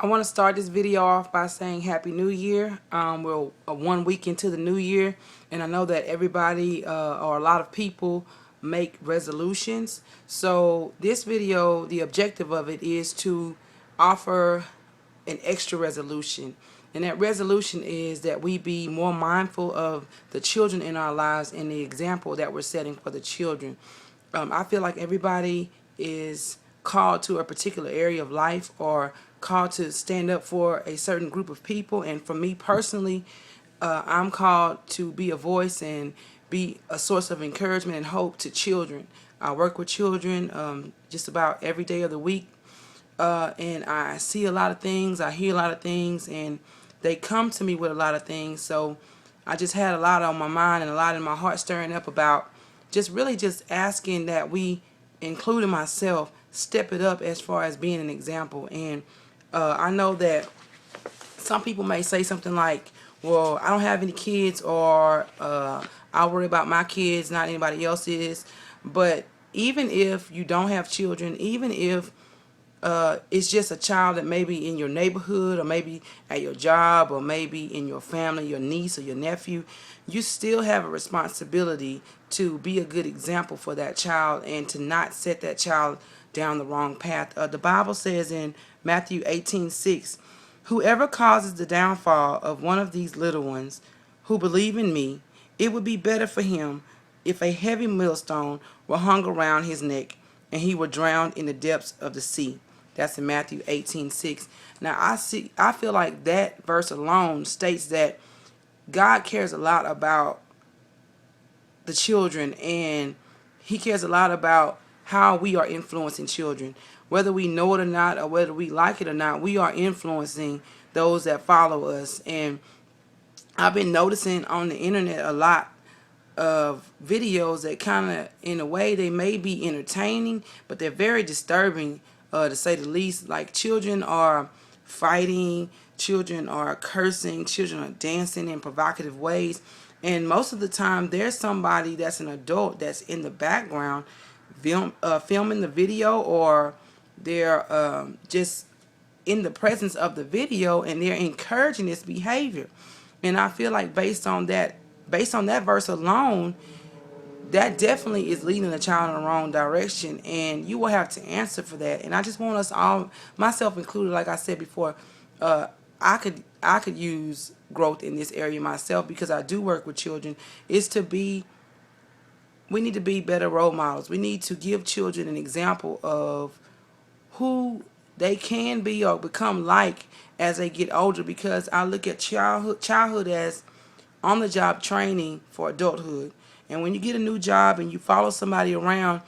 I want to start this video off by saying Happy New Year. We're 1 week into the new year, and I know that everybody or a lot of people make resolutions. So this video, the objective of it is to offer an extra resolution. And that resolution is that we be more mindful of the children in our lives and the example that we're setting for the children. I feel like everybody is called to a particular area of life or called to stand up for a certain group of people. And for me personally, I'm called to be a voice and be a source of encouragement and hope to children. I work with children just about every day of the week. And I see a lot of things, I hear a lot of things, and they come to me with a lot of things. So I just had a lot on my mind and a lot in my heart stirring up about just asking that we, including myself, step it up as far as being an example. And I know that some people may say something like, well, I don't have any kids, or I worry about my kids, not anybody else's. But even if you don't have children, even if it's just a child that may be in your neighborhood or maybe at your job or maybe in your family, your niece or your nephew, you still have a responsibility to be a good example for that child and to not set that child down the wrong path. The Bible says in Matthew 18:6, whoever causes the downfall of one of these little ones who believe in me, it would be better for him if a heavy millstone were hung around his neck and he were drowned in the depths of the sea. That's in Matthew 18:6. Now I feel like that verse alone states that God cares a lot about the children, and he cares a lot about how we are influencing children. Whether we know it or not, or whether we like it or not, we are influencing those that follow us. And I've been noticing on the internet a lot of videos that kind of, in a way, they may be entertaining, but they're very disturbing, to say the least. Like, children are fighting, children are cursing, children are dancing in provocative ways, and most of the time there's somebody that's an adult that's in the background filming the video, or they're just in the presence of the video, and they're encouraging this behavior. And I feel like based on that verse alone, that definitely is leading the child in the wrong direction, and you will have to answer for that. And I just want us all, myself included, like I said before, I could use growth in this area myself, because I do work with children. We need to be better role models. We need to give children an example of who they can be or become like as they get older, because I look at childhood as on-the-job training for adulthood. And when you get a new job and you follow somebody around,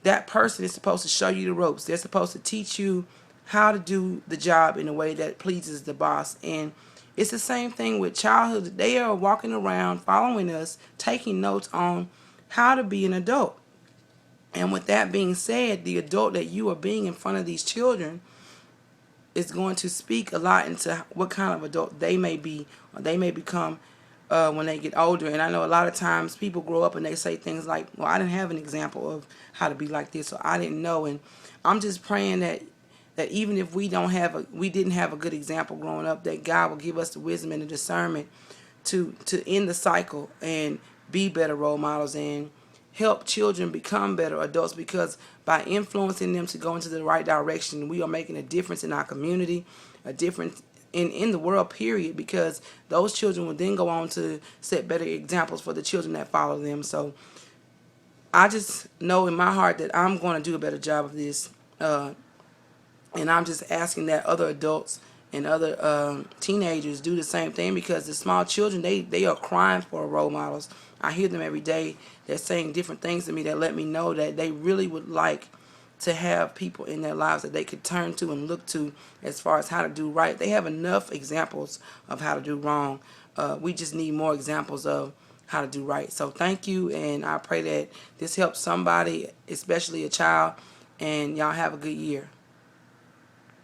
that person is supposed to show you the ropes. They're supposed to teach you how to do the job in a way that pleases the boss. And it's the same thing with childhood. They are walking around, following us, taking notes on how to be an adult. And with that being said, the adult that you are being in front of these children is going to speak a lot into what kind of adult they may be, or they may become when they get older. And I know a lot of times people grow up and they say things like, well, I didn't have an example of how to be like this, or I didn't know. And I'm just praying that even if we didn't have a good example growing up, that God will give us the wisdom and the discernment to end the cycle and be better role models and help children become better adults, because by influencing them to go into the right direction, we are making a difference in our community, a difference in the world, period, because those children will then go on to set better examples for the children that follow them. So I just know in my heart that I'm going to do a better job of this, and I'm just asking that other adults and other teenagers do the same thing, because the small children, they are crying for role models. I hear them every day. They're saying different things to me that let me know that they really would like to have people in their lives that they could turn to and look to as far as how to do right. They have enough examples of how to do wrong. We just need more examples of how to do right. So thank you, and I pray that this helps somebody, especially a child, and y'all have a good year.